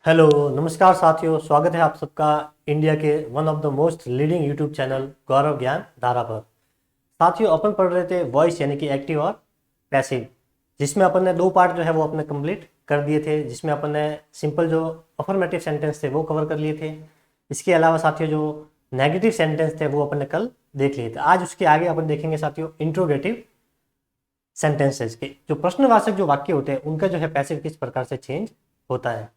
Hello नमस्कार साथियों, स्वागत है आप सबका इंडिया के one of the most leading YouTube channel Gaurav Gyan Dhara पर। साथियों, अपन पढ़ रहे थे वॉइस यानी कि एक्टिव और पैसिव, जिसमें अपन ने दो पार्ट जो है वो अपने कंप्लीट कर दिए थे। जिसमें अपन ने सिंपल जो अफर्मेटिव सेंटेंस थे वो कवर कर लिए थे। इसके अलावा साथियों जो नेगेटिव सेंटेंस थे वो अपन ने कल देख लिए थे। आज उसके आगे अपन देखेंगे साथियों इंट्रोगेटिव सेंटेंसेस के जो प्रश्नवाचक जो वाक्य होते हैं उनका जो है पैसिव किस प्रकार से चेंज होता है।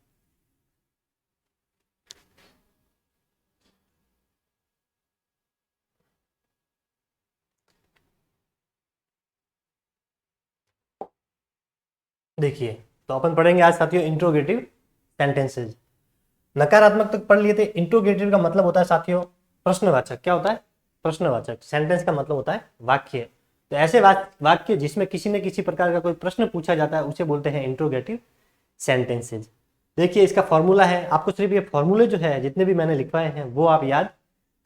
देखिए, तो अपन पढ़ेंगे आज साथियों इंट्रोगेटिव सेंटेंसेज। नकारात्मक तक पढ़ लिए थे। इंट्रोगेटिव का मतलब होता है साथियों प्रश्नवाचक। क्या होता है? प्रश्नवाचक। सेंटेंस का मतलब होता है वाक्य। तो ऐसे वाक्य जिसमें किसी न किसी प्रकार का कोई प्रश्न पूछा जाता है उसे बोलते हैं इंट्रोगेटिव सेंटेंसेज। देखिए, इसका फॉर्मूला है। आपको सिर्फ ये फॉर्मूले जो है जितने भी मैंने लिखवाए हैं वो आप याद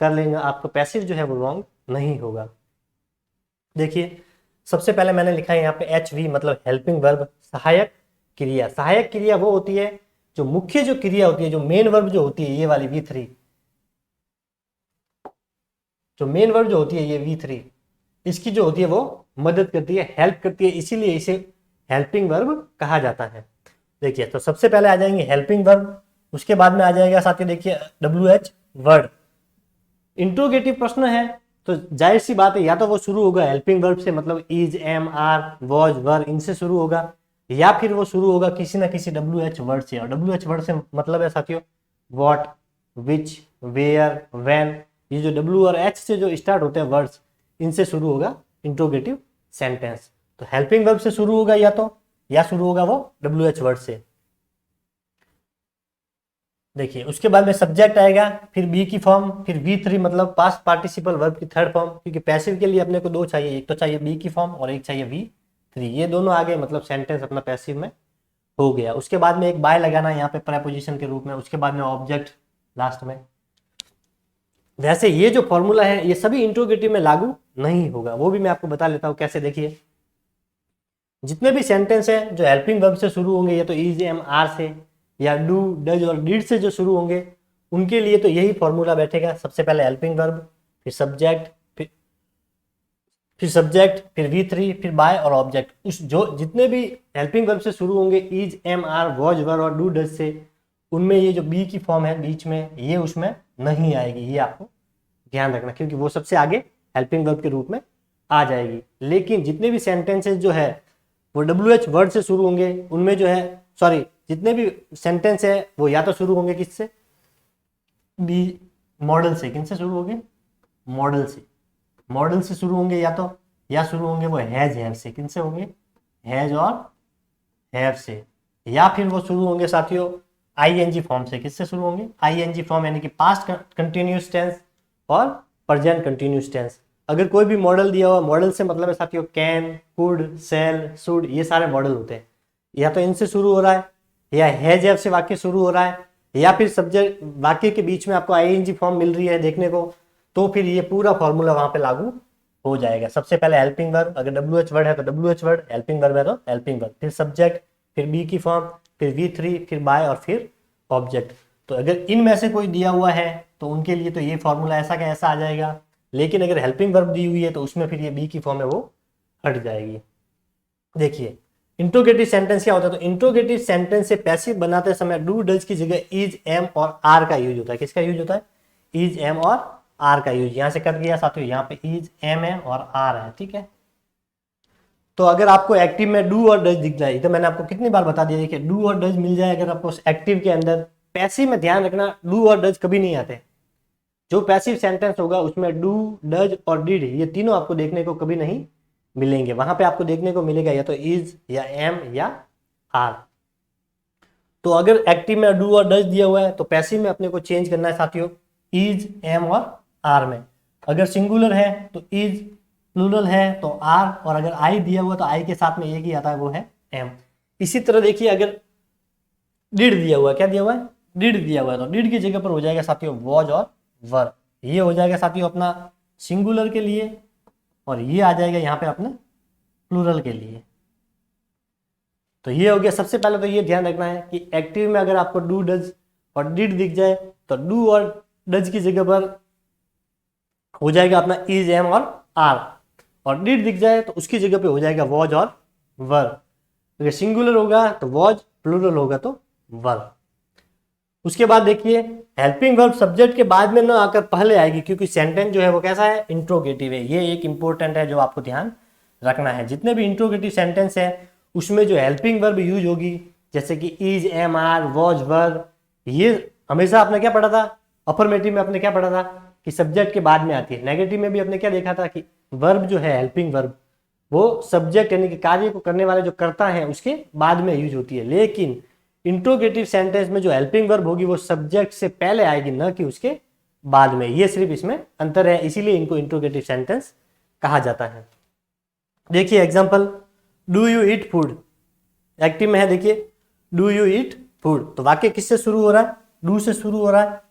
कर लेंगे, आपको पैसिव जो है वो रॉन्ग नहीं होगा। देखिए, सबसे पहले मैंने लिखा है यहाँ पे एच वी मतलब हेल्पिंग वर्ब, सहायक क्रिया। सहायक क्रिया वो होती है जो मुख्य जो क्रिया होती है, जो मेन वर्ब जो होती है, ये वाली V3, जो मेन वर्ब जो होती है ये V3, इसकी जो होती है वो मदद करती है, हेल्प करती है, इसीलिए इसे हेल्पिंग वर्ब कहा जाता है। देखिए, तो सबसे पहले आ जाएंगे हेल्पिंग वर्ब, उसके बाद में आ जाएगा साथियों देखिए WH वर्ड। इंट्रोगेटिव प्रश्न है तो जाहिर सी बात है या तो वो शुरू होगा हेल्पिंग वर्ब से, मतलब इज, एम, आर, वॉज, वर, इनसे शुरू होगा, या फिर वो शुरू होगा किसी ना किसी WH वर्ड से। और WH वर्ड से मतलब है साथियों व्हाट, विच, वेयर, व्हेन। ये जो W और H से जो स्टार्ट होते हैं वर्ड्स, इनसे शुरू होगा इंट्रोगेटिव सेंटेंस। तो हेल्पिंग वर्ब से शुरू होगा या शुरू होगा वो WH वर्ड से। देखिए, उसके बाद में सब्जेक्ट आएगा, फिर बी की फॉर्म, फिर V3 मतलब पास्ट पार्टिसिपल वर्ब की थर्ड फॉर्म, क्योंकि पैसिव के लिए अपने को दो चाहिए, एक तो चाहिए बी की फॉर्म और एक चाहिए V3। ये दोनों आ गए मतलब सेंटेंस अपना पैसिव में हो गया। उसके बाद में एक बाय लगाना यहाँ पे प्रेपोजिशन के रूप में, उसके बाद में ऑब्जेक्ट लास्ट में। वैसे ये जो फॉर्मूला है ये सभी इंट्रोगेटिव में लागू नहीं होगा, वो भी मैं आपको बता लेता हूँ कैसे। देखिए, जितने भी सेंटेंस है जो हेल्पिंग वर्ब से शुरू होंगे, या तो इज, एम, आर से, या डू, डज और डिड से जो शुरू होंगे, उनके लिए तो यही फॉर्मूला बैठेगा। सबसे पहले हेल्पिंग वर्ब, फिर सब्जेक्ट, फिर V3, फिर बाय और ऑब्जेक्ट। उस जो जितने भी हेल्पिंग वर्ब से शुरू होंगे इज, एम, आर, वॉज, वर और डू, डज से, उनमें ये जो बी की फॉर्म है बीच में, ये उसमें नहीं आएगी। ये आपको ध्यान रखना, क्योंकि वो सबसे आगे हेल्पिंग वर्ब के रूप में आ जाएगी। लेकिन जितने भी सेंटेंसेस जो है वो WH वर्ड से शुरू होंगे, उनमें जो है, सॉरी, जितने भी सेंटेंस है वो या तो शुरू होंगे किससे, बी मॉडल से। किनसे शुरू होंगे? मॉडल से। मॉडल से शुरू होंगे या शुरू होंगे वो हैज, हैव से। किनसे होंगे? हैज और हैव से। या फिर वो शुरू होंगे साथियों ING फॉर्म से। किससे शुरू होंगे? ING फॉर्म यानी कि पास्ट कंटिन्यूस टेंस और प्रेजेंट कंटिन्यूस टेंस। अगर कोई भी मॉडल दिया हुआ, मॉडल से मतलब है साथियों कैन, कुड, सेल, शुड, ये सारे मॉडल होते हैं। या तो इनसे शुरू हो रहा है, या हैज, हैव से वाक्य शुरू हो रहा है, या फिर सब्जेक्ट वाक्य के बीच में आपको ING फॉर्म मिल रही है देखने को, तो फिर ये पूरा फॉर्मूला वहां पे लागू हो जाएगा। सबसे पहले हेल्पिंग वर्ब, अगर WH वर्ड है तो WH वर्ड, हेल्पिंग वर्ब है तो हेल्पिंग वर्ब, फिर सब्जेक्ट, फिर बी की फॉर्म, फिर V3, फिर बाय और फिर ऑब्जेक्ट। तो अगर इनमें से कोई दिया हुआ है तो उनके लिए तो ये फॉर्मूला ऐसा का ऐसा आ जाएगा। लेकिन अगर हेल्पिंग वर्ब दी हुई है तो उसमें फिर ये बी की फॉर्म है वो हट जाएगी। देखिए, इंट्रोगेटिव सेंटेंस क्या होता है? तो इंट्रोगेटिव सेंटेंस से पैसिव बनाते समय डू, डज की जगह इज, एम और आर का यूज होता है। किसका यूज होता है? इज, एम और आर का यूज। यहां से कट गया साथियों, यहाँ पे इज, एम है और आर है, ठीक है। तो अगर आपको एक्टिव में डू और डज दिख जाए, तो मैंने आपको कितनी बार बता दिया, देखिए डू और डज मिल जाए अगर आपको एक्टिव के अंदर। पैसिव में ध्यान रखना डू और डज कभी नहीं आते। जो पैसिव सेंटेंस होगा उसमें डू, डज और डिड ये तीनों आपको देखने को कभी नहीं मिलेंगे। वहां पे आपको देखने को मिलेगा या तो इज, या एम, या आर। तो अगर एक्टिव में डू और डज दिया हुआ है तो पैसिव में अपने को चेंज करना है साथियों इज, एम और आर में। अगर सिंगुलर है तो इज, प्लूरल है तो आर, और अगर आई दिया हुआ तो आई के साथ में एक ही आता है वो है एम। इसी तरह देखिए, अगर डिड दिया हुआ है, क्या दिया हुआ है? डिड दिया हुआ है, तो डिड की जगह पर हो जाएगा साथियों वॉज और वर। ये हो जाएगा साथियों अपना सिंगुलर के लिए, और ये आ जाएगा यहाँ पे अपने प्लूरल के लिए। तो ये हो गया। सबसे पहले तो ये ध्यान रखना है कि एक्टिव में अगर आपको डू डज और डिड दिख जाए तो डू और डज की जगह पर हो जाएगा अपना इज एम और आर, और डिड दिख जाए तो उसकी जगह पे हो जाएगा वॉज और वर। अगर सिंगुलर होगा तो वॉज, प्लूरल होगा तो वर। उसके बाद देखिए हेल्पिंग वर्ब सब्जेक्ट के बाद में ना आकर पहले आएगी, क्योंकि सेंटेंस जो है वो कैसा है, इंट्रोगेटिव है। ये एक इंपॉर्टेंट है जो आपको ध्यान रखना है। जितने भी इंट्रोगेटिव सेंटेंस है उसमें जो हेल्पिंग वर्ब यूज होगी, जैसे कि इज, एम, आर, वॉज, वर, ये हमेशा आपने क्या पढ़ा था, अफर्मेटिव में आपने क्या पढ़ा था कि सब्जेक्ट के बाद में आती है। नेगेटिव में भी आपने क्या देखा था कि वर्ब जो है हेल्पिंग वर्ब वो सब्जेक्ट यानी कि कार्य को करने वाले जो करता है उसके बाद में यूज होती है। लेकिन इंट्रोगेटिव सेंटेंस में जो हेल्पिंग वर्ब होगी वो सब्जेक्ट से पहले आएगी, न कि उसके बाद में। ये सिर्फ इसमें अंतर है, इसीलिए इनको इंट्रोगेटिव सेंटेंस कहा जाता है। देखिए example, do you eat food, active में है। देखिए डू यू ईट फूड, तो वाक्य किससे शुरू हो रहा है, डू से शुरू हो रहा है।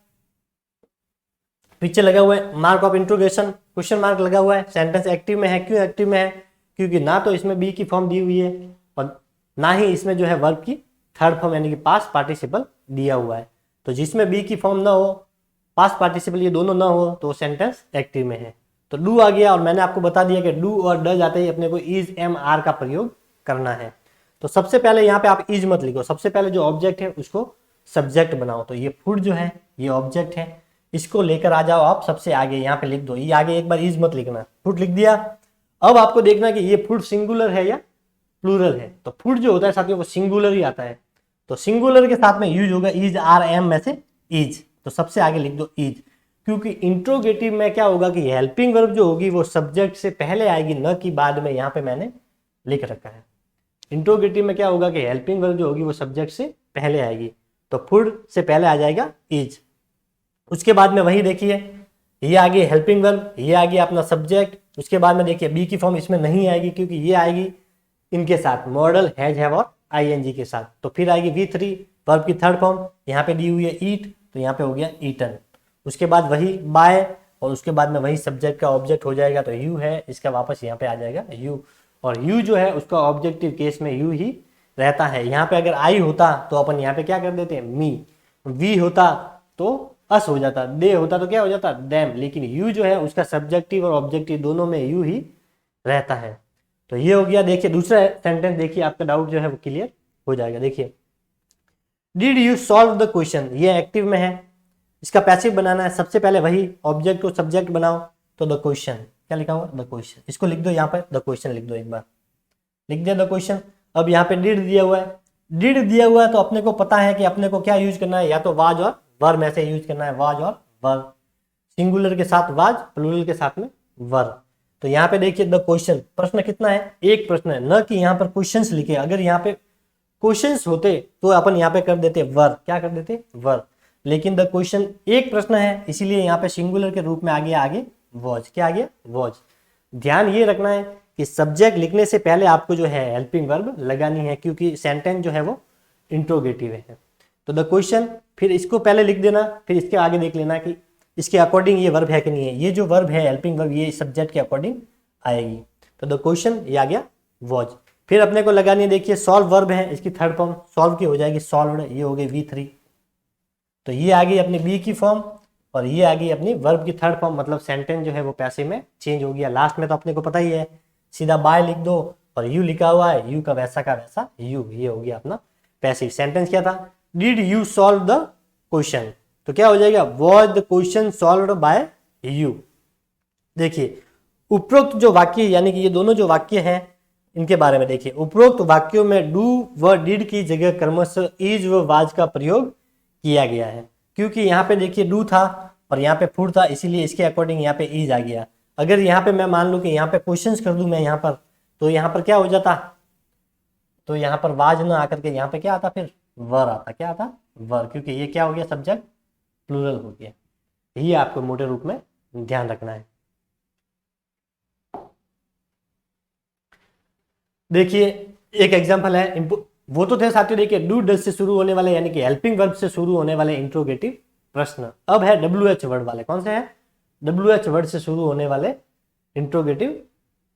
पीछे लगा हुआ है mark of interrogation, question mark लगा हुआ है। सेंटेंस एक्टिव में है, क्यों एक्टिव में है, क्योंकि ना तो इसमें बी की फॉर्म दी हुई है और ना ही इसमें जो है वर्ब की थर्ड फॉर्म यानी कि पास्ट पार्टिसिपल दिया हुआ है। तो जिसमें बी की फॉर्म ना हो, पास्ट पार्टिसिपल ये दोनों ना हो, तो सेंटेंस एक्टिव में है। तो डू आ गया, और मैंने आपको बता दिया कि डू और डज आते ही अपने को इज, एम, आर का प्रयोग करना है। तो सबसे पहले यहाँ पे आप इज मत लिखो, सबसे पहले जो ऑब्जेक्ट है उसको सब्जेक्ट बनाओ। तो ये फूड जो है ये ऑब्जेक्ट है, इसको लेकर आ जाओ आप सबसे आगे, यहाँ पे लिख दो। ये आगे एक बार इज मत लिखना, फूड लिख दिया। अब आपको देखना कि ये फूड सिंगुलर है या प्लूरल है। तो फूड जो होता है साथियों वो सिंगुलर ही आता है, तो सिंगुलर के साथ में यूज होगा इज, आर, एम में से इज। तो सबसे आगे लिख दो इज, क्योंकि इंट्रोगेटिव में क्या होगा कि हेल्पिंग वर्ब जो होगी वो सब्जेक्ट से पहले आएगी, न कि बाद में। यहाँ पे मैंने लिख रखा है इंट्रोगेटिव में क्या होगा कि हेल्पिंग वर्ब जो होगी वो सब्जेक्ट से पहले आएगी, तो फूड से पहले आ जाएगा इज। उसके बाद में वही देखिए, ये आ गई हेल्पिंग वर्ब, ये आ गया अपना सब्जेक्ट। उसके बाद में देखिए बी की फॉर्म इसमें नहीं आएगी, क्योंकि ये आएगी इनके साथ, मॉडल, हैज, हैव और आईएनजी के साथ। तो फिर आएगी V3 वर्ब की थर्ड फॉर्म, यहाँ पे दी हुई है ईट, तो यहाँ पे हो गया ईटन। उसके बाद वही बाय, और उसके बाद में वही सब्जेक्ट का ऑब्जेक्ट हो जाएगा, तो यू है, इसका वापस यहाँ पे आ जाएगा यू। और यू जो है उसका ऑब्जेक्टिव केस में यू ही रहता है। यहाँ पे अगर आई होता तो अपन यहाँ पे क्या कर देते हैं, मी। वी होता तो अस हो जाता, दे होता तो क्या हो जाता, देम। लेकिन यू जो है उसका सब्जेक्टिव और ऑब्जेक्टिव दोनों में यू ही रहता है। तो ये हो गया। देखिए दूसरा सेंटेंस देखिए, आपका डाउट जो है वो क्लियर हो जाएगा। देखिए did you solve the question, ये एक्टिव में है, इसका पैसिव बनाना है। सबसे पहले वही ऑब्जेक्ट को सब्जेक्ट बनाओ, तो द क्वेश्चन, क्या लिखा हुआ, द क्वेश्चन। इसको लिख दो यहाँ पर, द क्वेश्चन लिख दो, एक बार लिख दिया द क्वेश्चन। अब यहाँ पे डिड दिया हुआ है, डिड दिया हुआ है तो अपने को पता है कि अपने को क्या यूज करना है, या तो वाज और वर में से यूज करना है, वाज और वर। सिंगुलर के साथ वाज, प्लूरल के साथ में वर। तो यहाँ पे देखिए द क्वेश्चन, प्रश्न कितना है, एक प्रश्न है, न कि यहाँ पर क्वेश्चंस लिखे। अगर यहाँ पे क्वेश्चंस होते तो अपन यहाँ पे कर देते वर, क्या कर देते, वर। लेकिन द क्वेश्चन एक प्रश्न है, इसीलिए यहाँ पे सिंगुलर के रूप में आ गया आगे वॉज, क्या आ गया, वॉज। ध्यान ये रखना है कि सब्जेक्ट लिखने से पहले आपको जो है हेल्पिंग वर्ब लगानी है, क्योंकि सेंटेंस जो है वो इंट्रोगेटिव है। तो द क्वेश्चन, फिर इसको पहले लिख देना, फिर इसके आगे देख लेना कि इसके अकॉर्डिंग ये वर्ब है कि नहीं है। ये जो वर्ब है हेल्पिंग वर्ब, ये सब्जेक्ट के अकॉर्डिंग आएगी। तो द क्वेश्चन ये आ गया वॉज। फिर अपने को लगानी है, देखिए सॉल्व वर्ब है, इसकी थर्ड फॉर्म सॉल्व की हो जाएगी सॉल्व्ड, ये हो गई V3। तो ये आ गई अपनी बी की फॉर्म, और ये आ गई अपनी वर्ब की थर्ड फॉर्म, मतलब सेंटेंस जो है वो पैसिव में चेंज हो गया। लास्ट में तो अपने को पता ही है, सीधा बाय लिख दो, और यू लिखा हुआ है, यू का वैसा यू, ये हो गया अपना पैसिव। सेंटेंस क्या था, did you solve the question, तो क्या हो जाएगा, was the question solved by you. देखिए उपरोक्त जो वाक्य, यानी कि ये दोनों जो वाक्य हैं इनके बारे में देखिए। उपरोक्त वाक्यों में डू व डिड की जगह क्रमशः इज व वाज का प्रयोग किया गया है, क्योंकि यहाँ पे देखिए डू था और यहाँ पे फूड था, इसीलिए इसके अकॉर्डिंग यहाँ पे इज आ गया। अगर यहाँ पे मैं मान लूं कि यहाँ पे क्वेश्चंस कर दूं मैं यहाँ पर, तो यहाँ पर क्या हो जाता, तो यहाँ पर वाज ना आकर के यहाँ पे क्या आता, फिर वर आता, क्या आता, वर, क्योंकि ये क्या हो गया, सब्जेक्ट प्लूरल हो गया। यही आपको मोटे रूप में ध्यान रखना है। देखिए एक एग्जांपल है, वो तो थे साथियों, देखिए डू डज से शुरू होने वाले यानी कि हेल्पिंग वर्ब से शुरू होने वाले इंट्रोगेटिव प्रश्न। अब है WH वर्ड वाले, कौन से हैं, WH वर्ड से शुरू होने वाले interrogative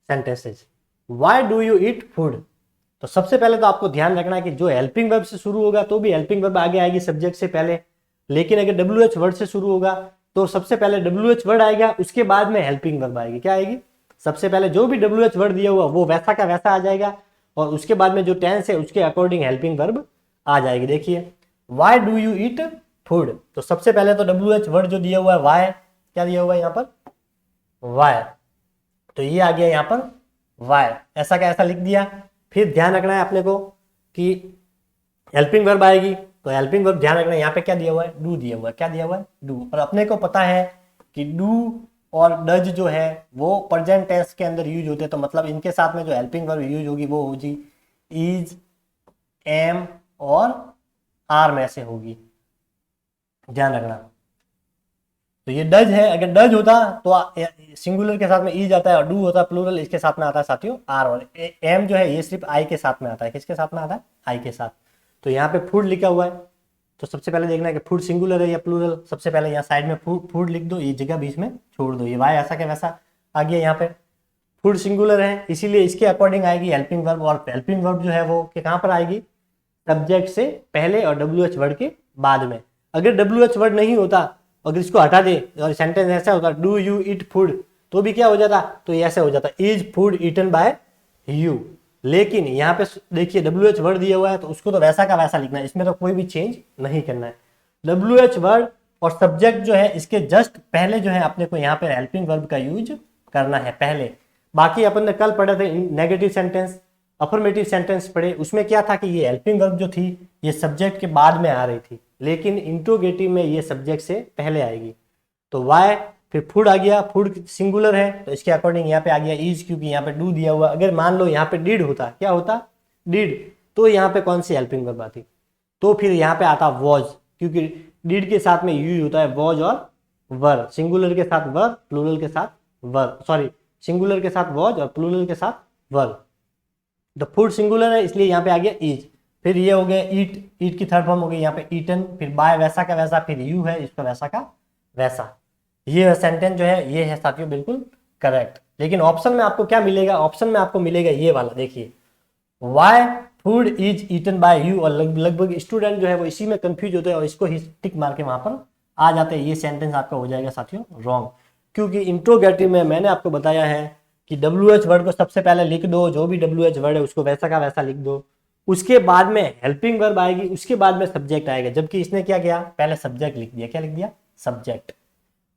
sentences. Why do you eat food, तो सबसे पहले तो आपको ध्यान रखना है कि जो हेल्पिंग वर्ब से शुरू होगा तो भी हेल्पिंग वर्ब आगे आएगी सब्जेक्ट से पहले, लेकिन अगर WH वर्ड से शुरू होगा तो सबसे पहले WH वर्ड आएगा, उसके बाद में हेल्पिंग वर्ब आएगी। क्या आएगी? सबसे पहले जो भी WH वर्ड दिया हुआ वो वैसा का वैसा आ जाएगा, और उसके बाद में जो टेंस है उसके अकॉर्डिंग हेल्पिंग वर्ब आ जाएगी। देखिए, why do you eat food, तो सबसे पहले तो WH वर्ड जो दिया हुआ है वाई, क्या दिया हुआ है यहाँ पर? वाई, तो ये आ गया यहाँ पर वाई, ऐसा का ऐसा लिख दिया। फिर ध्यान रखना है अपने को कि हेल्पिंग वर्ब आएगी, तो हेल्पिंग वर्ब ध्यान रखना है यहाँ पे क्या दिया हुआ है? डू दिया हुआ है। क्या दिया हुआ है? डू। और अपने को पता है कि डू और डज जो है वो प्रेजेंट टेंस के अंदर यूज होते हैं, तो मतलब इनके साथ में जो हेल्पिंग वर्ब यूज होगी वो होगी इज, एम और आर में से होगी, ध्यान रखना। तो ये डज है, अगर डज होता तो सिंगुलर के साथ में ई जाता है, और डू होता प्लूरल इसके साथ में आता है साथियों आर, और एम जो है ये सिर्फ आई के साथ में आता है। किसके साथ में आता है? आई के साथ। तो यहाँ पे फूड लिखा हुआ है, तो सबसे पहले देखना है कि फूड सिंगुलर है या प्लूरल। सबसे पहले यहाँ साइड में फूड लिख दो, ये जगह बीच में छोड़ दो, ये वाई ऐसा के वैसा आ गया। यहाँ पे फूड सिंगुलर है इसीलिए इसके अकॉर्डिंग आएगी हेल्पिंग वर्ब, और हेल्पिंग वर्ब जो है वो कहाँ पर आएगी? सब्जेक्ट से पहले और WH वर्ड के बाद में। अगर WH वर्ड नहीं होता, अगर इसको हटा दे और सेंटेंस ऐसा होता डू यू ईट फूड, तो भी क्या हो जाता? तो ये ऐसे हो जाता is food eaten by you. लेकिन यहाँ पे देखिए WH वर्ड दिया हुआ है तो उसको तो वैसा का वैसा लिखना है, इसमें तो कोई भी चेंज नहीं करना है। WH वर्ड और सब्जेक्ट जो है इसके जस्ट पहले जो है अपने को यहाँ पे हेल्पिंग वर्ब का यूज करना है पहले। बाकी अपन ने कल पढ़े थे नेगेटिव सेंटेंस, अफर्मेटिव सेंटेंस पढ़े, उसमें क्या था कि ये हेल्पिंग वर्ब जो थी ये सब्जेक्ट के बाद में आ रही थी, लेकिन इंट्रोगेटिव में ये सब्जेक्ट से पहले आएगी। तो वाई, फिर फूड आ गया, फूड सिंगुलर है तो इसके अकॉर्डिंग यहाँ पे आ गया इज, क्योंकि यहाँ पे डू दिया हुआ। अगर मान लो यहाँ पे डिड होता, क्या होता? डिड, तो यहाँ पे कौन सी हेल्पिंग वर्ब आती? तो फिर यहाँ पे आता वॉज, क्योंकि डिड के साथ में यूज होता है वॉज और वर, सिंगुलर के साथ वर, प्लूरल के साथ वर, सॉरी सिंगुलर के साथ वॉज और प्लूरल के साथ वर। तो फूड सिंगुलर है इसलिए यहाँ पे आ गया इज। फिर ये हो गया ईट, ईट की थर्ड फॉर्म हो गई यहाँ पे ईटन, फिर बाय वैसा का वैसा, फिर यू है इसका वैसा का वैसा। ये सेंटेंस जो है ये है साथियों बिल्कुल करेक्ट। लेकिन ऑप्शन में आपको क्या मिलेगा? ऑप्शन में आपको मिलेगा ये वाला, देखिए why food is eaten by you, और लगभग स्टूडेंट जो है वो इसी में कंफ्यूज होते हैं और इसको ही टिक मार के वहां पर आ जाते हैं। ये सेंटेंस आपका हो जाएगा साथियों रॉन्ग, क्योंकि इंट्रोगेटिव में मैंने आपको बताया है कि WH वर्ड को सबसे पहले लिख दो, जो भी WH वर्ड है उसको वैसा का वैसा लिख दो, उसके बाद में हेल्पिंग वर्ब आएगी, उसके बाद में सब्जेक्ट आएगा। जबकि इसने क्या किया? पहले सब्जेक्ट लिख दिया। क्या लिख दिया? सब्जेक्ट,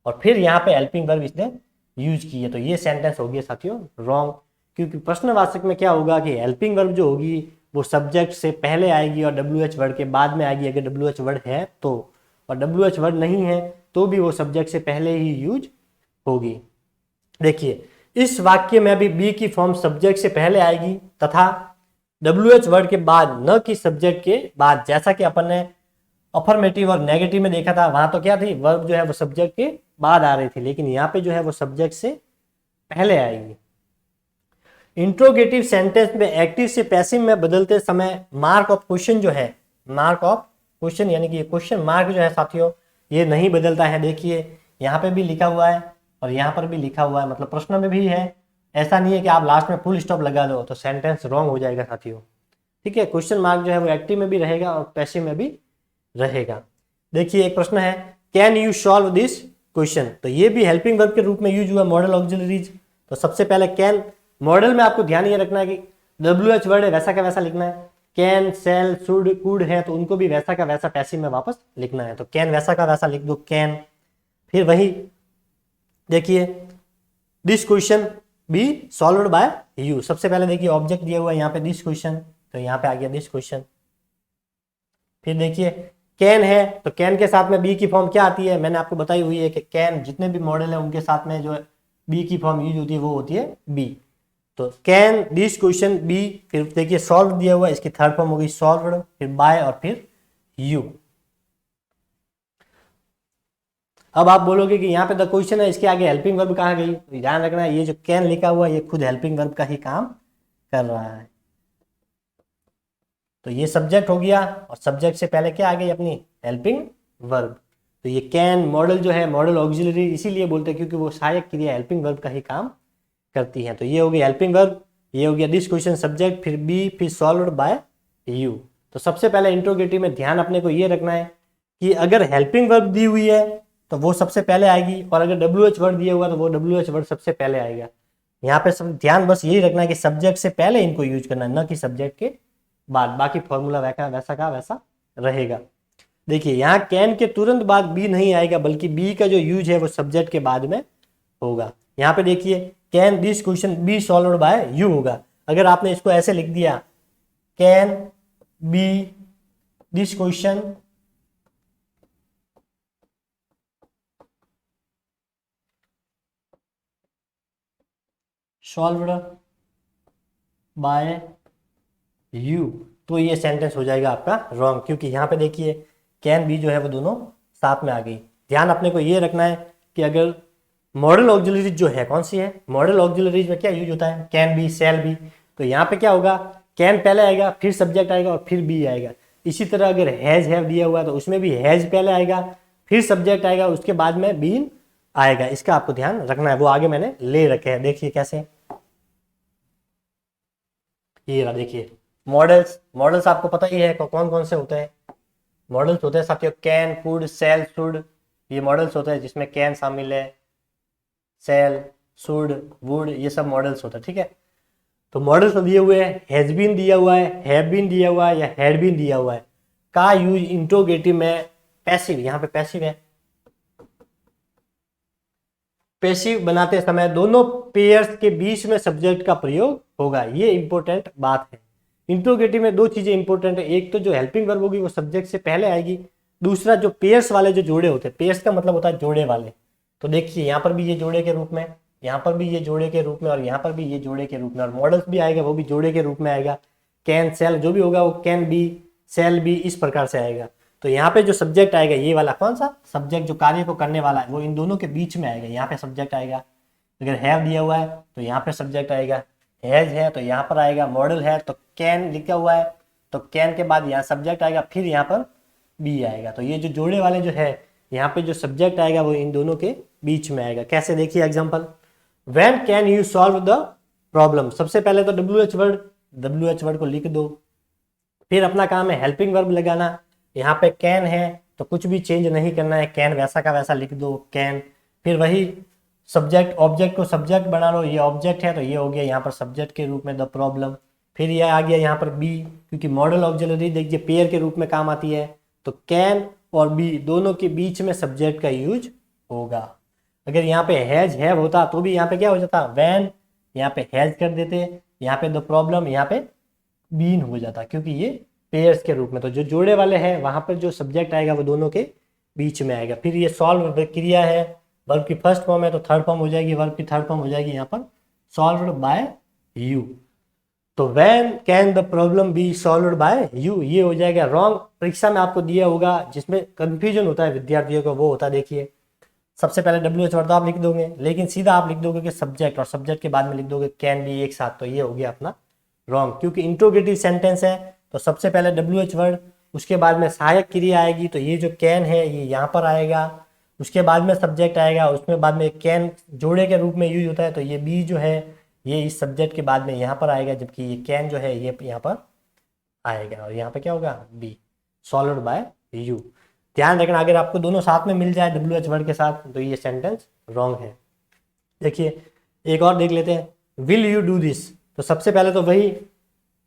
और फिर यहाँ पे हेल्पिंग वर्ब इसने यूज की है। तो ये सेंटेंस हो गया साथियों रॉन्ग, क्योंकि प्रश्नवाचक में क्या होगा कि हेल्पिंग वर्ब जो होगी वो सब्जेक्ट से पहले आएगी और WH वर्ड के बाद में आएगी, अगर WH वर्ड है तो, और WH वर्ड नहीं है तो भी वो सब्जेक्ट से पहले ही यूज होगी। देखिए इस वाक्य में भी बी की फॉर्म सब्जेक्ट से पहले आएगी तथा WH वर्ड के बाद, न कि सब्जेक्ट के बाद। जैसा कि अपन ने अफर्मेटिव और नेगेटिव में देखा था, वहां तो क्या थी? वर्ब जो है वो सब्जेक्ट के बाद आ रही थी, लेकिन यहाँ पे जो है वो सब्जेक्ट से पहले आएगी। इंट्रोगेटिव सेंटेंस में एक्टिव से पैसिव में बदलते समय मार्क ऑफ क्वेश्चन जो है, मार्क ऑफ क्वेश्चन यानी कि क्वेश्चन मार्क जो है साथियों ये नहीं बदलता है। देखिए यहाँ पे भी लिखा हुआ है और यहाँ पर भी लिखा हुआ है, मतलब प्रश्न में भी है। ऐसा नहीं है कि आप लास्ट में फुल स्टॉप लगा दो तो सेंटेंस रॉन्ग हो जाएगा साथियों, ठीक है। क्वेश्चन मार्क जो है वो एक्टिव में भी रहेगा और पैसिव में भी रहेगा। देखिए एक प्रश्न है can you solve this question, तो ये भी हेल्पिंग वर्ब के रूप में यूज हुआ मॉडल ऑक्सिलरीज। तो सबसे पहले कैन, मॉडल में आपको ध्यान ये रखना है कि WH वर्ड है वैसा का वैसा लिखना है। कैन, सेल, शुड, कुड है तो उनको भी वैसा का वैसा पैसिव में वापस लिखना है। तो कैन वैसा का वैसा लिख दो कैन। फिर वही देखिए this question be solved by you. सबसे पहले देखिए ऑब्जेक्ट दिया हुआ है यहाँ पे दिस क्वेश्चन, तो यहाँ पे आ गया दिस क्वेश्चन। फिर देखिए कैन है तो कैन के साथ में बी की फॉर्म क्या आती है, मैंने आपको बताई हुई है कि कैन जितने भी मॉडल है उनके साथ में जो बी की फॉर्म यूज होती है वो होती है बी। तो कैन दिस क्वेश्चन बी, फिर देखिए सॉल्व दिया हुआ है इसकी थर्ड फॉर्म हो गई सॉल्व्ड, फिर बाय और फिर यू। अब आप बोलोगे कि यहाँ पे द क्वेश्चन है इसके आगे हेल्पिंग वर्ब कहाँ गई, तो ध्यान रखना है ये जो कैन लिखा हुआ है ये खुद हेल्पिंग वर्ब का ही काम कर रहा है। तो ये सब्जेक्ट हो गया और सब्जेक्ट से पहले क्या आ गई अपनी हेल्पिंग वर्ब। तो ये कैन मॉडल जो है मॉडल ऑक्सिलरी इसीलिए बोलते हैं क्योंकि वो सहायक क्रिया हेल्पिंग वर्ब का ही काम करती है। तो ये हो गई हेल्पिंग वर्ब। ये हो गया दिस क्वेश्चन सब्जेक्ट, फिर बी, फिर सॉल्व्ड बाय यू। तो सबसे पहले इंट्रोगेटिव में ध्यान अपने को ये रखना है कि अगर हेल्पिंग वर्ब दी हुई है तो वो सबसे पहले आएगी, और अगर WH वर्ड दिया हुआ तो वो WH वर्ड सबसे पहले आएगा। यहाँ पे सब ध्यान बस यही रखना है कि सब्जेक्ट से पहले इनको यूज करना है, न कि सब्जेक्ट के बाद। बाकी फॉर्मूला वैसा का वैसा रहेगा। देखिए यहाँ कैन के तुरंत बाद बी नहीं आएगा, बल्कि बी का जो यूज है वो सब्जेक्ट के बाद में होगा। यहाँ पे देखिए can this question be solved by you होगा। अगर आपने इसको ऐसे लिख दिया can be this question solved by you, तो ये सेंटेंस हो जाएगा आपका रॉन्ग, क्योंकि यहाँ पे देखिए कैन बी जो है वो दोनों साथ में आ गई। ध्यान अपने को ये रखना है कि अगर मॉडल ऑक्सिलरीज जो है कौन सी है, मॉडल ऑक्सिलरीज में क्या यूज होता है, कैन बी, सेल बी। तो यहाँ पे क्या होगा, कैन पहले आएगा, फिर सब्जेक्ट आएगा और फिर बी आएगा। इसी तरह अगर हैज हैव दिया हुआ है तो उसमें भी हैज पहले आएगा, फिर सब्जेक्ट आएगा, उसके बाद में बीन आएगा। इसका आपको ध्यान रखना है, वो आगे मैंने ले रखे हैं। देखिए कैसे, ये रहा देखिए मॉडल्स आपको पता ही है कौन कौन से होते हैं। मॉडल्स होते हैं साथियों कैन, कुड, सेल, शुड, ये मॉडल्स होते हैं जिसमें कैन शामिल है, सेल, शुड, वुड, ये सब मॉडल्स होते हैं। ठीक है, तो मॉडल्स दिए हुए हैं, हैज बीन दिया हुआ है, हैव बीन दिया हुआ है, या हैड बीन दिया हुआ है। का यूज इंट्रोगेटिव में पैसिव, यहाँ पे पैसिव है। पैसिव बनाते समय दोनों पेयर्स के बीच में सब्जेक्ट का प्रयोग होगा, ये इंपॉर्टेंट बात है। इंट्रोगेटिव में दो चीजें इंपॉर्टेंट है, एक तो जो हेल्पिंग वर्ब होगी वो सब्जेक्ट से पहले आएगी, दूसरा जो पेयर्स वाले जो जोड़े होते हैं, पेयर्स का मतलब होता है जोड़े वाले। तो देखिए यहाँ पर भी ये जोड़े के रूप में, यहाँ पर भी ये जोड़े के रूप में, और यहाँ पर भी ये जोड़े के रूप में, और मॉडल्स भी आएगा वो भी जोड़े के रूप में आएगा। कैन, सेल जो भी होगा वो कैन बी, सेल बी, इस प्रकार से आएगा। तो यहाँ पे जो सब्जेक्ट आएगा ये वाला कौन सा सब्जेक्ट जो कार्य को करने वाला है वो इन दोनों के बीच में आएगा, यहाँ पे सब्जेक्ट आएगा। अगर हैव दिया हुआ है तो यहाँ पे सब्जेक्ट आएगा, हैज है तो यहाँ पर आएगा, मॉडल है तो कैन लिखा हुआ है तो कैन के बाद यहाँ सब्जेक्ट आएगा, फिर यहाँ पर बी आएगा। तो ये जो जोड़े वाले जो है यहाँ पे जो सब्जेक्ट आएगा वो इन दोनों के बीच में आएगा। कैसे, देखिए example, when can you solve the problem. सबसे पहले तो WH वर्ड को लिख दो, फिर अपना काम है हेल्पिंग वर्ब लगाना। यहाँ पे कैन है तो कुछ भी चेंज नहीं करना है, कैन वैसा का वैसा लिख दो कैन। फिर वही सब्जेक्ट, ऑब्जेक्ट को सब्जेक्ट बना लो, ये ऑब्जेक्ट है तो ये हो गया यहाँ पर सब्जेक्ट के रूप में द प्रॉब्लम। फिर ये आ गया यहाँ पर बी, क्योंकि मॉडल ऑक्सिलरी देखिए पेयर के रूप में काम आती है, तो कैन और बी दोनों के बीच में सब्जेक्ट का यूज होगा। अगर यहाँ पे हैज हैव होता तो भी यहाँ पे क्या हो जाता, व्हेन, यहाँ पे हैज कर देते, यहाँ पे द प्रॉब्लम, यहाँ पे बीन हो जाता, क्योंकि ये पेयर्स के रूप में। तो जो जोड़े वाले हैं वहां पर जो सब्जेक्ट आएगा वो दोनों के बीच में आएगा। फिर ये सॉल्व क्रिया है, वर्ब की फर्स्ट फॉर्म है तो थर्ड फॉर्म हो जाएगी, वर्ब की थर्ड फॉर्म हो जाएगी यहाँ पर सॉल्व्ड बाय यू। तो when can the problem be solved by you, ये हो जाएगा रॉन्ग। परीक्षा में आपको दिया होगा जिसमें कंफ्यूजन होता है विद्यार्थियों को, वो होता है देखिए सबसे पहले WH वर्ड तो आप लिख दोगे, लेकिन सीधा आप लिख दोगे कि सब्जेक्ट, और सब्जेक्ट के बाद में लिख दोगे कैन बी एक साथ, तो ये हो गया अपना रॉन्ग। क्योंकि इंट्रोगेटिव सेंटेंस है तो सबसे पहले WH वर्ड, उसके बाद में सहायक क्रिया आएगी, तो ये जो कैन है ये यहाँ पर आएगा, उसके बाद में सब्जेक्ट आएगा, उसमें बाद में कैन जोड़े के रूप में यूज होता है, तो ये बी जो है ये इस सब्जेक्ट के बाद में यहाँ पर आएगा, जबकि ये कैन जो है ये यहाँ पर आएगा, और यहाँ पे क्या होगा बी सॉल्व्ड बाय यू। ध्यान रखना अगर आपको दोनों साथ में मिल जाए WH वर्ड के साथ तो ये सेंटेंस रॉन्ग है। देखिए एक और देख लेते हैं, विल यू डू दिस। तो सबसे पहले तो वही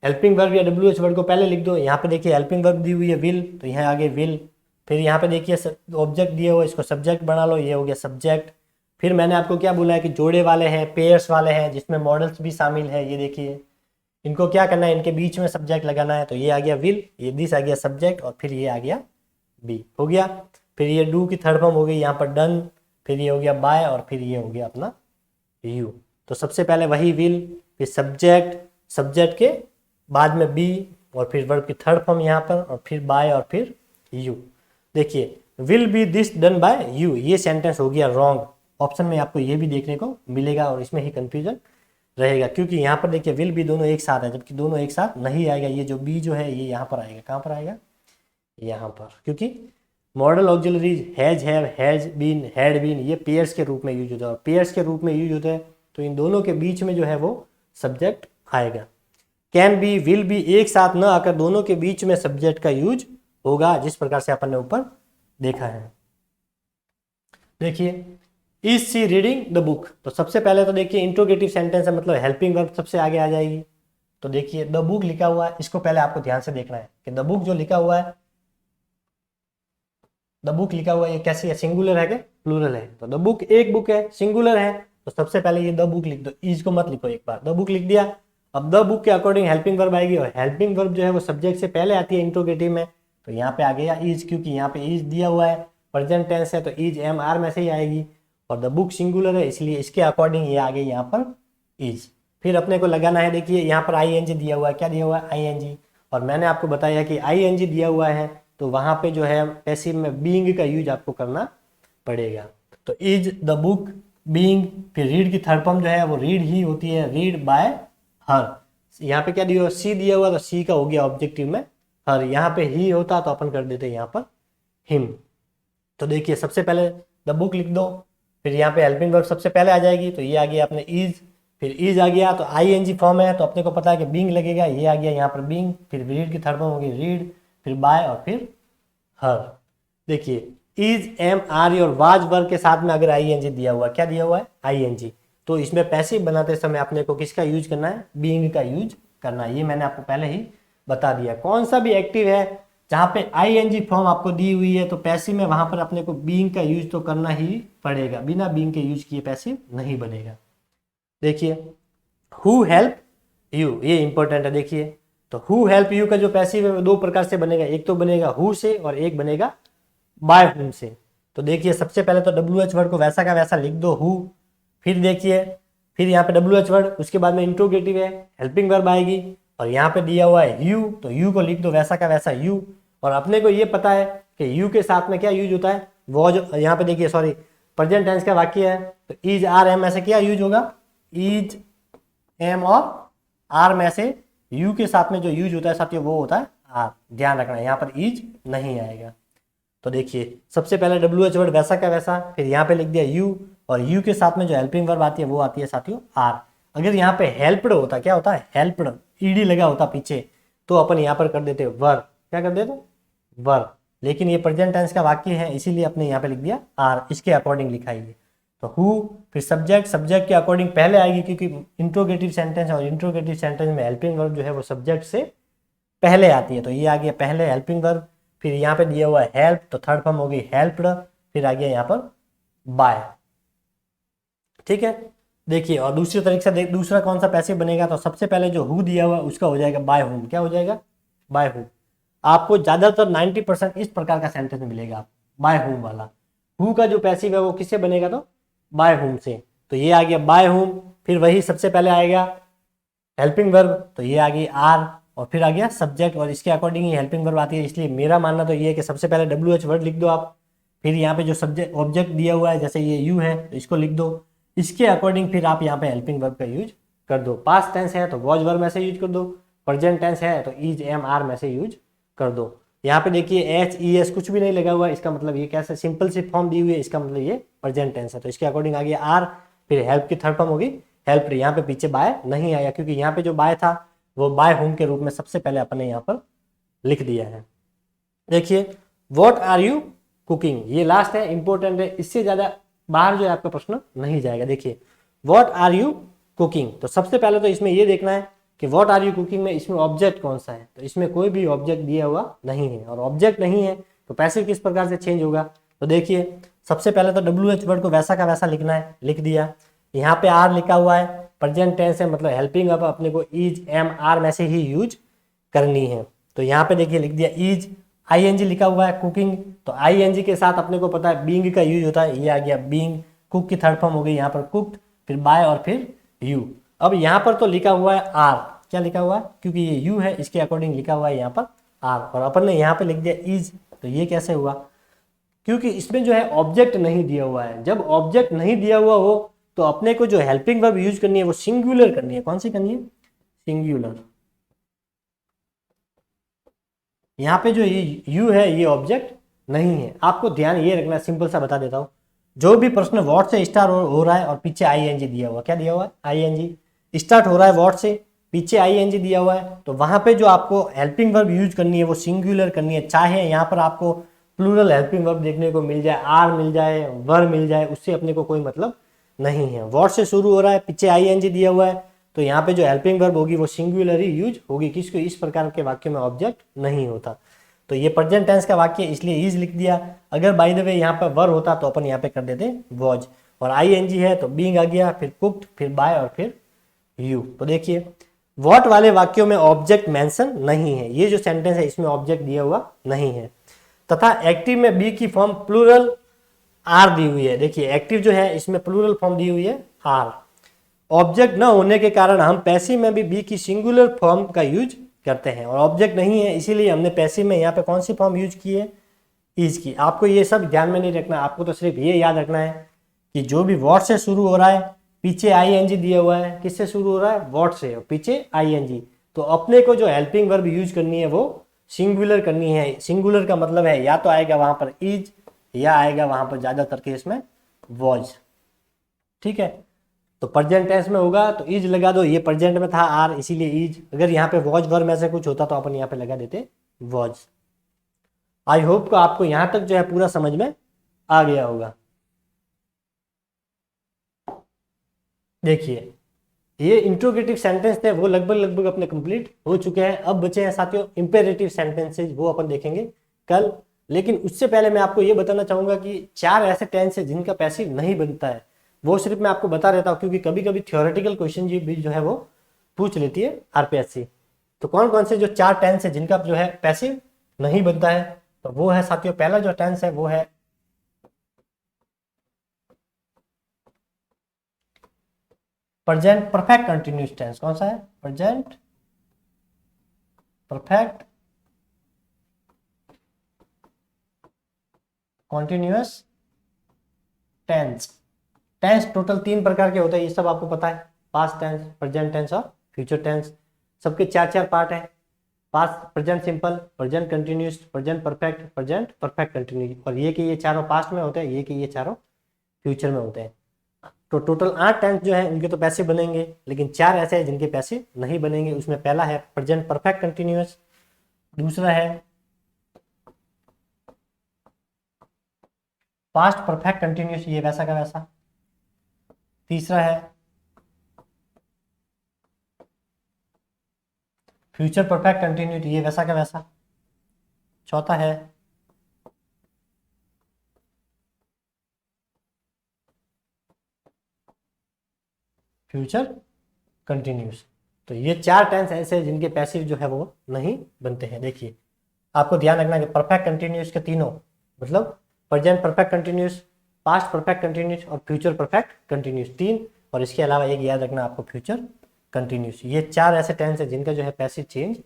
हेल्पिंग वर्ब या WH वर्ड को पहले लिख दो। यहाँ पे देखिए हेल्पिंग वर्ब दी हुई है विल, तो यहाँ आगे विल। फिर यहाँ पे देखिए ऑब्जेक्ट दिए हुए, इसको सब्जेक्ट बना लो, ये हो गया सब्जेक्ट। फिर मैंने आपको क्या बोला है कि जोड़े वाले हैं, पेयर्स वाले हैं, जिसमें मॉडल्स भी शामिल है। ये देखिए इनको क्या करना है, इनके बीच में सब्जेक्ट लगाना है, तो ये आ गया विल, ये दिस आ गया सब्जेक्ट, और फिर ये आ गया बी, हो गया। फिर ये डू की थर्ड फॉर्म हो गई यहाँ पर डन, फिर ये हो गया बाय, और फिर ये हो गया अपना यू। तो सबसे पहले वही विल, फिर सब्जेक्ट, सब्जेक्ट के बाद में बी, और फिर वर्ब की थर्ड फॉर्म यहाँ पर, और फिर बाय, और फिर यू। देखिए will be this done by you, ये सेंटेंस हो गया रॉन्ग। ऑप्शन में आपको ये भी देखने को मिलेगा और इसमें ही कंफ्यूजन रहेगा, क्योंकि यहाँ पर देखिए विल बी दोनों एक साथ है, जबकि दोनों एक साथ नहीं आएगा। ये जो बी जो है ये यहाँ पर आएगा, कहाँ पर आएगा, यहाँ पर, क्योंकि modal auxiliaries has have, has been, had been, ये पेयर्स के रूप में यूज होता है, और पेयर्स के रूप में यूज होता है तो इन दोनों के बीच में जो है वो सब्जेक्ट आएगा। कैन बी, विल बी एक साथ न आकर दोनों के बीच में सब्जेक्ट का यूज होगा, जिस प्रकार से अपन ने ऊपर देखा है। देखिए, is she reading the book, तो सबसे पहले तो देखिए इंट्रोगेटिव सेंटेंस है, मतलब हेल्पिंग वर्ब सबसे आगे आ जाएगी। तो देखिए द बुक लिखा हुआ है, इसको पहले आपको ध्यान से देखना है कि द बुक जो लिखा हुआ है, द बुक लिखा हुआ है, ये कैसी है, सिंगुलर है कि प्लूरल है? तो द बुक एक बुक है, सिंगुलर है, तो सबसे पहले ये द बुक लिख दो, इज को मत लिखो, एक बार द बुक लिख दिया। अब द बुक के अकॉर्डिंग हेल्पिंग वर्ब आएगी, और हेल्पिंग वर्ब जो है वो सब्जेक्ट से पहले आती है इंट्रोगेटिव में, तो यहाँ पे आ गया इज, क्योंकि यहाँ पे इज दिया हुआ है, प्रेजेंट टेंस है तो इज एम आर में से ही आएगी, और द बुक सिंगुलर है इसलिए इसके अकॉर्डिंग ये आ गई यहाँ पर इज। फिर अपने को लगाना है, देखिए यहाँ पर आई एन जी दिया हुआ है, क्या दिया हुआ है, आई एन जी, और मैंने आपको बताया कि आई एन जी दिया हुआ है तो वहां पे जो है पैसिव में बीइंग का यूज आपको करना पड़ेगा। तो इज द बुक बीइंग, फिर रीड की थर्ड फॉर्म जो है वो रीड ही होती है, रीड बाय हर। यहाँ पे क्या दिया हुआ, सी दिया हुआ, तो सी का हो गया ऑब्जेक्टिव में हर, यहाँ पे ही होता तो अपन कर देते यहाँ पर हिम। तो देखिए सबसे पहले द बुक लिख दो, फिर यहाँ पे हेल्पिंग वर्ब सबसे पहले आ जाएगी, तो ये आ गया अपने इज, फिर इज आ गया तो आई एन जी फॉर्म है तो अपने को पता है कि बीइंग लगेगा, ये आ गया यहाँ पर बीइंग, फिर रीड की थर्ड फॉर्म होगी रीड, फिर बाय और फिर हर। देखिए इज एम आर और वाज वर्ब के साथ में अगर आई एन जी दिया हुआ, क्या दिया हुआ है, आई एन जी, तो इसमें पैसिव बनाते समय अपने को किसका यूज करना है, बीइंग का यूज करना है। ये मैंने आपको पहले ही बता दिया। कौन सा भी एक्टिव है जहां पे आई एन जी फॉर्म आपको दी हुई है तो पैसिव में वहां पर अपने को बीइंग का यूज तो करना ही पड़ेगा, बिना बीइंग के यूज किए पैसिव नहीं बनेगा। देखिए हु हेल्प यू, ये इंपॉर्टेंट है। देखिए तो हु हेल्प यू का जो पैसिव है वो दो प्रकार से बनेगा, एक तो बनेगा हु से और एक बनेगा बाय हुम से। तो देखिए सबसे पहले तो डब्ल्यू एच वर्ड को वैसा का वैसा लिख दो हु, फिर देखिए फिर यहाँ पे डब्ल्यू एच वर्ड, उसके बाद में इंट्रोगेटिव है, हेल्पिंग वर्ब आएगी, और यहाँ पे दिया हुआ है यू, तो यू को लिख दो वैसा का वैसा यू। और अपने को ये पता है कि यू के साथ में क्या यूज होता है, वॉज, यहाँ पे देखिए सॉरी प्रेजेंट टेंस का वाक्य है तो इज आर एम ऐसे क्या यूज होगा, इज एम और आर में से यू के साथ में जो यूज होता है साथियों वो होता है आर, ध्यान रखना यहाँ पर इज नहीं आएगा। तो देखिए सबसे पहले डब्ल्यू एच वर्ड वैसा का वैसा, फिर यहाँ पे लिख दिया यू, और यू के साथ में जो हेल्पिंग वर्ब आती है वो आती है साथियों आर। अगर यहाँ पे हेल्प्ड होता, क्या होता है हेल्प्ड, ईडी लगा होता पीछे, तो अपन यहाँ पर कर देते वर, क्या कर देते वर, लेकिन ये प्रेजेंट टेंस का वाक्य है इसीलिए अपने यहाँ पे लिख दिया आर, इसके अकॉर्डिंग लिखा है। तो हु, फिर सब्जेक्ट, सब्जेक्ट के अकॉर्डिंग पहले आएगी क्योंकि इंट्रोगेटिव सेंटेंस, और इंट्रोगेटिव सेंटेंस में हेल्पिंग वर्ब जो है वो सब्जेक्ट से पहले आती है, तो ये आ गया पहले हेल्पिंग वर्ब। फिर यहाँ पे दिया हुआ है हेल्प, तो थर्ड फॉर्म हो गई हेल्प्ड, फिर आ गया यहाँ पर बाय। ठीक है, देखिए और दूसरी तरीके से दूसरा कौन सा पैसिव बनेगा, तो सबसे पहले जो हु दिया हुआ है उसका हो जाएगा बाय हुम, क्या हो जाएगा बाय हुम। आपको ज्यादातर 90% इस प्रकार का सेंटेंस मिलेगा बाय हुम वाला। हु का जो पैसिव है वो किससे बनेगा, तो बाय हुम से, तो ये आ गया बाय हुम, फिर वही सबसे पहले आएगा हेल्पिंग वर्ब, तो ये आ गई आर, और फिर आ गया सब्जेक्ट, और इसके अकॉर्डिंग ही हेल्पिंग वर्ब आती है। इसलिए मेरा मानना तो ये है कि सबसे पहले डब्ल्यू एच वर्ड लिख दो आप, फिर यहाँ पे जो सब्जेक्ट ऑब्जेक्ट दिया हुआ है जैसे ये यू है तो इसको लिख दो, इसके अकॉर्डिंग फिर आप यहाँ पे हेल्पिंग वर्ब का यूज कर दो। पास्ट टेंस है तो वॉज वर्ब में से यूज कर दो, प्रेजेंट टेंस है तो इज एम आर में से यूज कर दो। यहाँ पे देखिए एच ई एस कुछ भी नहीं लगा हुआ, इसका मतलब ये कैसे सिंपल सी फॉर्म दी हुई है, इसका मतलब ये प्रेजेंट टेंस है, तो इसके अकॉर्डिंग आ गया आर, फिर हेल्प की थर्ड फॉर्म होगी हेल्प। यहाँ पे पीछे बाय नहीं आया क्योंकि यहाँ पे जो बाय था वो बाय होम के रूप में सबसे पहले अपने यहाँ पर लिख दिया है। देखिए व्हाट आर यू कुकिंग, ये लास्ट है, इंपॉर्टेंट है, इससे ज्यादा बाहर जो है आपका प्रश्न नहीं जाएगा। देखिए व्हाट आर यू कुकिंग, तो सबसे पहले तो इसमें ये देखना है कि व्हाट आर यू कुकिंग में इसमें ऑब्जेक्ट कौन सा है, तो इसमें कोई भी ऑब्जेक्ट दिया हुआ नहीं है, और ऑब्जेक्ट नहीं है तो पैसिव किस प्रकार से चेंज होगा। तो देखिए सबसे पहले तो डब्ल्यू एच वर्ड को वैसा का वैसा लिखना है, लिख दिया। यहाँ पे आर लिखा हुआ है, प्रेजेंट टेंस है मतलब हेल्पिंग अब अपने को इज एम आर में से ही यूज करनी है, तो यहाँ पे देखिए लिख दिया इज, आई एन जी लिखा हुआ है कुकिंग, तो आई एन जी के साथ अपने को पता है बीइंग का यूज होता है, ये आ गया बीइंग, कुक की थर्ड फॉर्म हो गई यहाँ पर कुक्ड, फिर बाय और फिर यू। अब यहाँ पर तो लिखा हुआ है आर, क्या लिखा हुआ है क्योंकि ये यू है इसके अकॉर्डिंग लिखा हुआ है यहाँ पर आर, और अपन ने यहाँ पे लिख दिया इज, तो ये कैसे हुआ क्योंकि इसमें जो है ऑब्जेक्ट नहीं दिया हुआ है। जब ऑब्जेक्ट नहीं दिया हुआ हो तो अपने को जो हेल्पिंग वर्ब यूज करनी है वो सिंगुलर करनी है। कौन सी करनी है, सिंगुलर। यहाँ पे जो ये यू है ये ऑब्जेक्ट नहीं है, आपको ध्यान ये रखना, सिंपल सा बता देता हूँ। जो भी प्रश्न वॉट से स्टार्ट हो रहा है और पीछे आई एन जी दिया हुआ, क्या दिया हुआ है आई एन जी, स्टार्ट हो रहा है वॉट से, पीछे आईएनजी दिया हुआ है, तो वहां पे जो आपको हेल्पिंग वर्ब यूज करनी है वो सिंगुलर करनी है। चाहे यहाँ पर आपको प्लूरल हेल्पिंग वर्ब देखने को मिल जाए, आर मिल जाए, वर मिल जाए, उससे अपने को कोई मतलब नहीं है। वॉट से शुरू हो रहा है, पीछे आईएनजी दिया हुआ है, तो यहाँ पे जो हेल्पिंग वर्ब होगी वो सिंगुलर ही यूज होगी। किसको? इस प्रकार के वाक्य में ऑब्जेक्ट नहीं होता। तो ये प्रेजेंट टेंस का वाक्य इसलिए इज लिख दिया। अगर बाय द वे यहाँ पर वर होता तो अपन यहाँ पे कर देते वॉज, और आईएनजी है तो बीइंग आ गया, फिर कुक्ड, फिर बाय और फिर यू। तो देखिए वॉट वाले वाक्यों में ऑब्जेक्ट मेंशन नहीं है, ये जो सेंटेंस है इसमें ऑब्जेक्ट दिया हुआ नहीं है। तथा एक्टिव में बी की फॉर्म प्लूरल आर दी हुई है। देखिए एक्टिव जो है इसमें प्लूरल फॉर्म दी हुई है आर। ऑब्जेक्ट न होने के कारण हम पैसिव में भी बी की सिंगुलर फॉर्म का यूज करते हैं, और ऑब्जेक्ट नहीं है इसीलिए हमने पैसिव में यहाँ पे कौन सी फॉर्म यूज की है? इज की। आपको ये सब ध्यान में नहीं रखना, आपको तो सिर्फ ये याद रखना है कि जो भी वॉट से शुरू हो रहा है, पीछे आईएनजी दिया हुआ है, किससे शुरू हो रहा है? वॉट से, और पीछे आईएनजी, तो अपने को जो हेल्पिंग वर्ब यूज करनी है वो सिंगुलर करनी है। सिंगुलर का मतलब है या तो आएगा वहां पर इज, या आएगा वहां पर ज्यादातर केस में वॉज। ठीक है, तो प्रेजेंट टेंस में होगा तो इज लगा दो, ये प्रेजेंट में था आर इसीलिए इज। अगर यहाँ पे वॉज वर्ब में से कुछ होता तो अपन यहाँ पे लगा देते वॉज। आई होप को आपको यहाँ तक जो है पूरा समझ में आ गया होगा। देखिए ये इंट्रोगेटिव सेंटेंस थे वो लगभग अपने कंप्लीट हो चुके हैं। अब बचे हैं साथियों इंपेरेटिव सेंटेंसेज, वो अपन देखेंगे कल। लेकिन उससे पहले मैं आपको ये बताना चाहूंगा कि 4 ऐसे टेंस है जिनका पैसिव नहीं बनता है, वो सिर्फ मैं आपको बता रहता हूँ क्योंकि कभी कभी थियोरेटिकल क्वेश्चन भी जो है वो पूछ लेती है आरपीएससी। तो कौन कौन से जो 4 टेंस है जिनका जो है पैसिव नहीं बनता है, तो वो है साथियों, पहला जो टेंस है वो है प्रेजेंट परफेक्ट कंटिन्यूअस टेंस। कौन सा है? Present perfect continuous tense. Tense total 3 प्रकार के होते हैं, ये सब आपको पता है, पास्ट टेंस, प्रेजेंट टेंस और फ्यूचर टेंस। सबके 4 पार्ट है, past, present simple, present continuous, present perfect, present perfect continuous. और ये कि ये चारों पास्ट में होते हैं, ये कि ये चारों फ्यूचर में होते हैं। तो टोटल 8 टेंस जो है उनके तो पैसे बनेंगे, लेकिन 4 ऐसे हैं जिनके पैसे नहीं बनेंगे। उसमें पहला है प्रेजेंट परफेक्ट कंटिन्यूअस, दूसरा है पास्ट परफेक्ट कंटिन्यूअस, ये वैसा का वैसा, तीसरा है फ्यूचर परफेक्ट कंटिन्यूटी, ये वैसा का वैसा, चौथा है फ्यूचर कंटिन्यूस। तो ये 4 टेंस ऐसे हैं जिनके पैसिव जो है वो नहीं बनते हैं। देखिए आपको ध्यान रखना कि परफेक्ट कंटिन्यूस के तीनों, मतलब present perfect continuous, past perfect continuous और फ्यूचर परफेक्ट कंटिन्यूस, 3, और इसके अलावा एक याद रखना आपको फ्यूचर कंटिन्यूस। ये 4 ऐसे टेंस है जिनका जो है पैसिव चेंज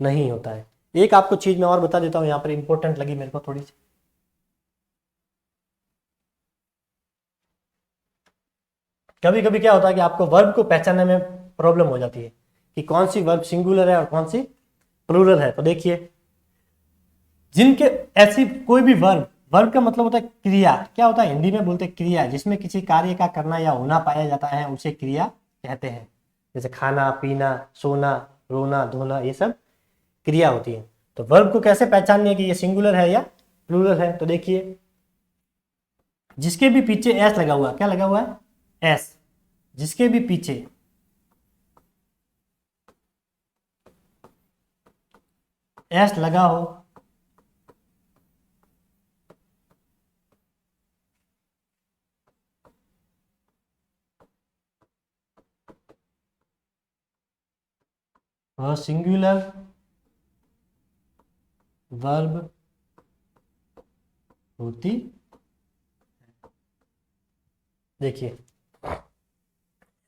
नहीं होता है। एक आपको चीज मैं और बता देता हूँ, यहाँ पर इंपॉर्टेंट लगी मेरे को थोड़ी सी। कभी कभी क्या होता है कि आपको वर्ब को पहचानने में प्रॉब्लम हो जाती है कि कौन सी वर्ब सिंगुलर है और कौन सी प्लूरल है। तो देखिए जिनके ऐसी कोई भी वर्ब, वर्ब का मतलब होता है क्रिया, क्या होता है हिंदी में बोलते हैं क्रिया, जिसमें किसी कार्य का करना या होना पाया जाता है उसे क्रिया कहते हैं। जैसे खाना, पीना, सोना, रोना, धोना, ये सब क्रिया होती है। तो वर्ब को कैसे पहचाननी है कि ये सिंगुलर है या प्लूरल है? तो देखिए जिसके भी पीछे एस लगा हुआ है, क्या लगा हुआ है? एस। जिसके भी पीछे एस लगा हो वह सिंगुलर वर्ब होती। देखिए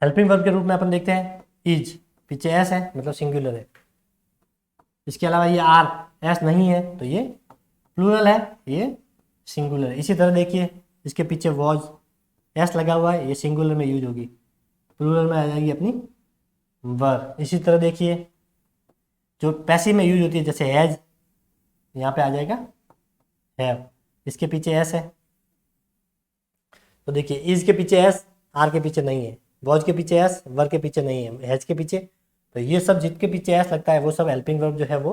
हेल्पिंग वर्ब के रूप में अपन देखते हैं इज, पीछे एस है मतलब सिंगुलर है। इसके अलावा ये आर, एस नहीं है तो ये प्लूरल है, ये सिंगुलर है। इसी तरह देखिए इसके पीछे वॉज, एस लगा हुआ है, ये सिंगुलर में यूज होगी, प्लूरल में आ जाएगी अपनी वर्ब। इसी तरह देखिए जो पैसिव में यूज होती है जैसे हैज, यहाँ पे आ जाएगा हैव, इसके पीछे एस है। तो देखिए इज के पीछे एस, आर के पीछे नहीं है, वॉज के पीछे एस, वर के पीछे नहीं है, हैज के पीछे तो ये सब जिसके पीछे एस लगता है वो सब हेल्पिंग वर्ब जो है वो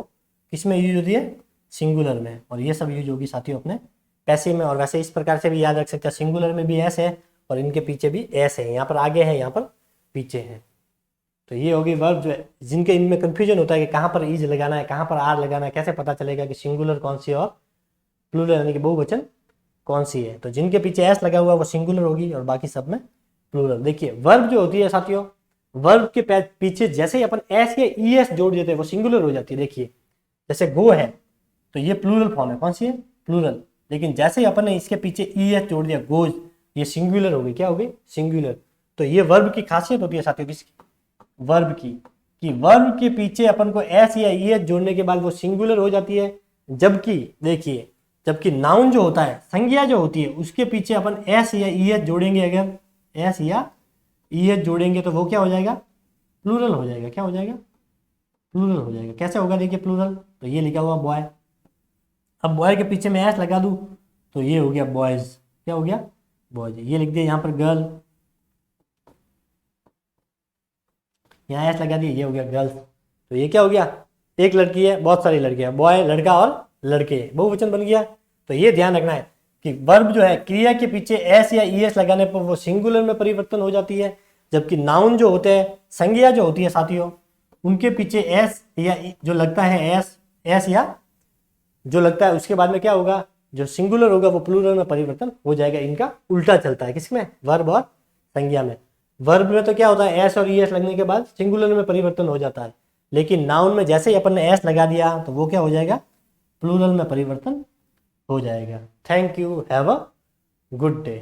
किस में यूज होती है, सिंगुलर में, और ये सब यूज होगी साथियों अपने पैसिव में। और वैसे इस प्रकार से भी याद रख सकते हैं, सिंगुलर में भी एस है और इनके पीछे भी एस है, यहाँ पर आगे है यहाँ पर पीछे है। तो ये होगी वर्ब जो है जिनके इनमें कंफ्यूजन होता है कि कहाँ पर इज लगाना है, कहाँ पर आर लगाना है, कैसे पता चलेगा कि सिंगुलर कौन सी है और प्लूरल यानी कि बहुवचन कौन सी है। तो जिनके पीछे एस लगा हुआ वो सिंगुलर होगी और बाकी सब में प्लूरल। देखिए वर्ब जो होती है साथियों, वर्ब के पीछे जैसे ही अपन एस या ई एस जोड़ देते हैं वो सिंगुलर हो जाती है। देखिए जैसे गो है तो ये प्लूरल फॉर्म है, कौन सी है, प्लूरल। लेकिन जैसे ही अपन ने इसके पीछे ई एस जोड़ दिया गोज, ये सिंगुलर हो गई, क्या हो गई, सिंगुलर। तो ये वर्ब की खासियत होती है साथियों किसकी, वर्ब की, कि वर्ब के पीछे अपन को एस या ई एस जोड़ने के बाद वो सिंगुलर हो जाती है। जबकि देखिए, जबकि नाउन जो होता है, संज्ञा जो होती है, उसके पीछे अपन एस या ई एस जोड़ेंगे, अगर एस या ई एस जोड़ेंगे तो वो क्या हो जाएगा, प्लूरल हो जाएगा। क्या हो जाएगा, प्लूरल हो जाएगा। कैसे होगा, देखिए प्लूरल, तो ये लिखा हुआ बॉय, अब बॉय के पीछे मैं एस लगा दूं तो ये हो गया बॉयज, क्या हो गया, बॉयज। ये लिख दिया यहाँ पर गर्ल, यहाँ एस लगा दिया, ये हो गया गर्ल्स। तो ये क्या हो गया, एक लड़की है, बहुत सारी लड़कियां, बॉय लड़का और लड़के, बहुवचन बन गया। तो ये ध्यान रखना है कि वर्ब जो है क्रिया के पीछे एस या ई एस लगाने पर वो सिंगुलर में परिवर्तन हो जाती है। जबकि नाउन जो होते हैं, संज्ञा जो होती है साथियों, उनके पीछे एस या जो लगता है एस या जो लगता है उसके बाद में क्या होगा, जो सिंगुलर होगा वो प्लूरल में परिवर्तन हो जाएगा। इनका उल्टा चलता है, किसमें, वर्ब और संज्ञा में। वर्ब में तो क्या होता है, एस और ई एस लगने के बाद सिंगुलर में परिवर्तन हो जाता है, लेकिन नाउन में जैसे ही अपन ने एस लगा दिया तो वो क्या हो जाएगा, प्लूरल में परिवर्तन हो जाएगा। Thank you, have a good day.